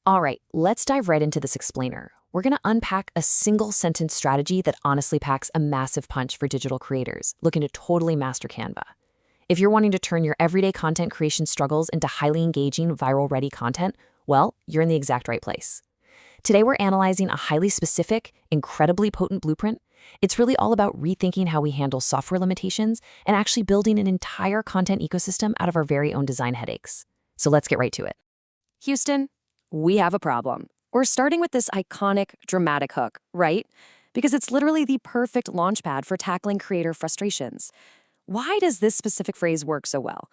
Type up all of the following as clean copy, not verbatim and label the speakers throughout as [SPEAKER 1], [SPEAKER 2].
[SPEAKER 1] All right, let's dive right into this explainer. We're going to unpack a single sentence strategy that honestly packs a massive punch for digital creators looking to totally master Canva. If you're wanting to turn your everyday content creation struggles into highly engaging, viral ready content, well, you're in the exact right place. Today, we're analyzing a highly specific, incredibly potent blueprint. It's really all about rethinking how we handle software limitations and actually building an entire content ecosystem out of our very own design headaches. So let's get right to it.
[SPEAKER 2] Houston, we have a problem. We're starting with this iconic, dramatic hook, right? Because it's literally the perfect launchpad for tackling creator frustrations. Why does this specific phrase work so well?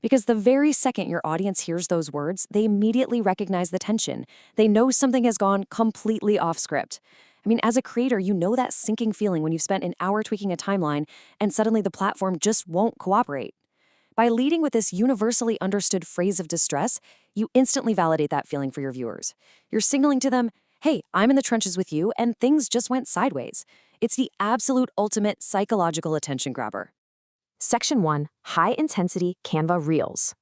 [SPEAKER 2] Because the very second your audience hears those words, they immediately recognize the tension. They know something has gone completely off script. I mean, as a creator, you know that sinking feeling when you've spent an hour tweaking a timeline and suddenly the platform just won't cooperate. By leading with this universally understood phrase of distress, you instantly validate that feeling for your viewers. You're signaling to them, hey, I'm in the trenches with you, and things just went sideways. It's the absolute ultimate psychological attention grabber.
[SPEAKER 1] Section 1, High-Intensity Canva Reels.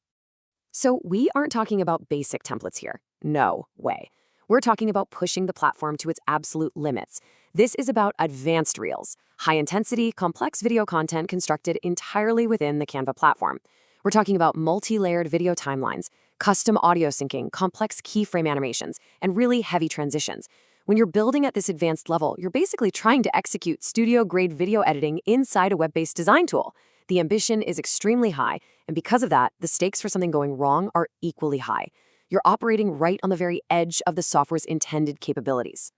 [SPEAKER 2] So we aren't talking about basic templates here. No way. We're talking about pushing the platform to its absolute limits. This is about advanced reels, high-intensity, complex video content constructed entirely within the Canva platform. We're talking about multi-layered video timelines, custom audio syncing, complex keyframe animations, and really heavy transitions. When you're building at this advanced level, you're basically trying to execute studio-grade video editing inside a web-based design tool. The ambition is extremely high, and because of that, the stakes for something going wrong are equally high. You're operating right on the very edge of the software's intended capabilities.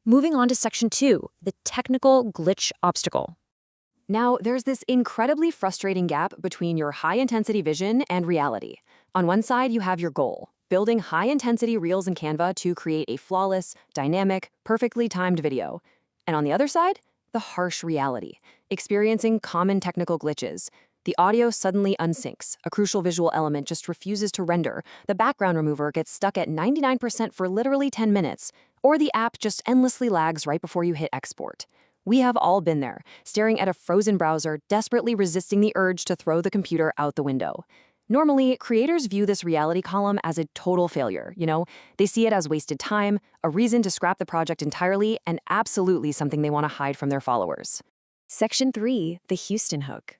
[SPEAKER 1] Moving on to Section 2, the technical glitch obstacle.
[SPEAKER 2] Now, there's this incredibly frustrating gap between your high-intensity vision and reality. On one side, you have your goal, building high-intensity reels in Canva to create a flawless, dynamic, perfectly timed video. And on the other side, the harsh reality, experiencing common technical glitches. The audio suddenly unsyncs, a crucial visual element just refuses to render, the background remover gets stuck at 99% for literally 10 minutes, or the app just endlessly lags right before you hit export. We have all been there, staring at a frozen browser, desperately resisting the urge to throw the computer out the window. Normally, creators view this reality column as a total failure, They see it as wasted time, a reason to scrap the project entirely, and absolutely something they want to hide from their followers.
[SPEAKER 1] Section 3, the Houston hook.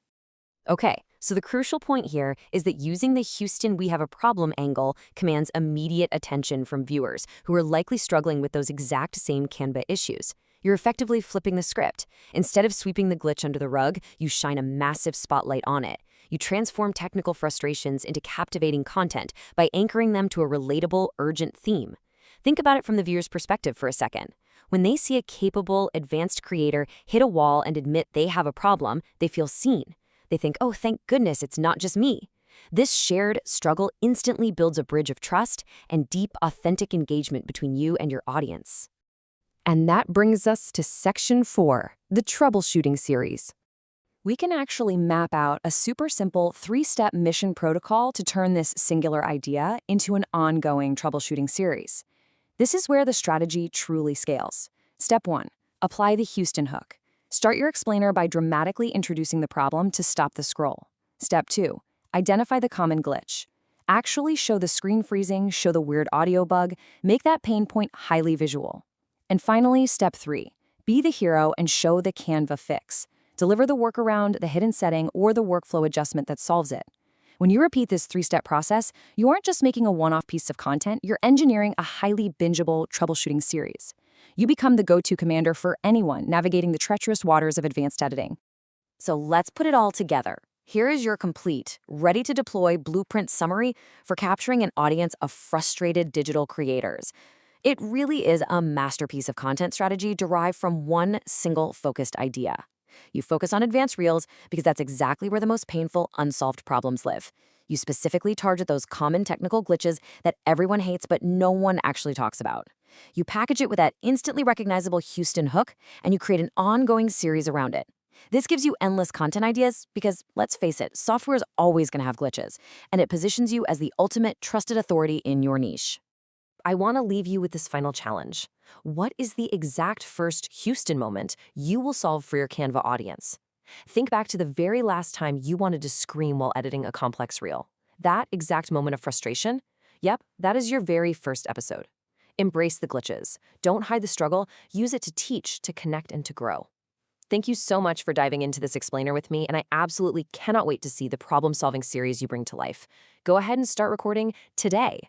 [SPEAKER 1] Okay, so the crucial point here is that using the Houston we have a problem angle commands immediate attention from viewers who are likely struggling with those exact same Canva issues. You're effectively flipping the script. Instead of sweeping the glitch under the rug, you shine a massive spotlight on it. You transform technical frustrations into captivating content by anchoring them to a relatable, urgent theme. Think about it from the viewer's perspective for a second. When they see a capable, advanced creator hit a wall and admit they have a problem, they feel seen. They think, oh, thank goodness it's not just me. This shared struggle instantly builds a bridge of trust and deep, authentic engagement between you and your audience.
[SPEAKER 2] And that brings us to Section 4, the troubleshooting series. We can actually map out a super simple 3-step mission protocol to turn this singular idea into an ongoing troubleshooting series. This is where the strategy truly scales. Step 1, apply the Houston hook. Start your explainer by dramatically introducing the problem to stop the scroll. Step 2, identify the common glitch. Actually show the screen freezing, show the weird audio bug, make that pain point highly visual. And finally, Step 3, be the hero and show the Canva fix. Deliver the workaround, the hidden setting, or the workflow adjustment that solves it. When you repeat this 3-step process, you aren't just making a one-off piece of content, you're engineering a highly bingeable troubleshooting series. You become the go-to commander for anyone navigating the treacherous waters of advanced editing.
[SPEAKER 1] So let's put it all together. Here is your complete, ready-to-deploy blueprint summary for capturing an audience of frustrated digital creators. It really is a masterpiece of content strategy derived from one single focused idea. You focus on advanced reels because that's exactly where the most painful, unsolved problems live. You specifically target those common technical glitches that everyone hates but no one actually talks about. You package it with that instantly recognizable Houston hook, and you create an ongoing series around it. This gives you endless content ideas because, let's face it, software is always going to have glitches, and it positions you as the ultimate trusted authority in your niche. I want to leave you with this final challenge. What is the exact first Houston moment you will solve for your Canva audience? Think back to the very last time you wanted to scream while editing a complex reel. That exact moment of frustration?
[SPEAKER 2] Yep, that is your very first episode. Embrace the glitches. Don't hide the struggle. Use it to teach, to connect, and to grow. Thank you so much for diving into this explainer with me, and I absolutely cannot wait to see the problem-solving series you bring to life. Go ahead and start recording today.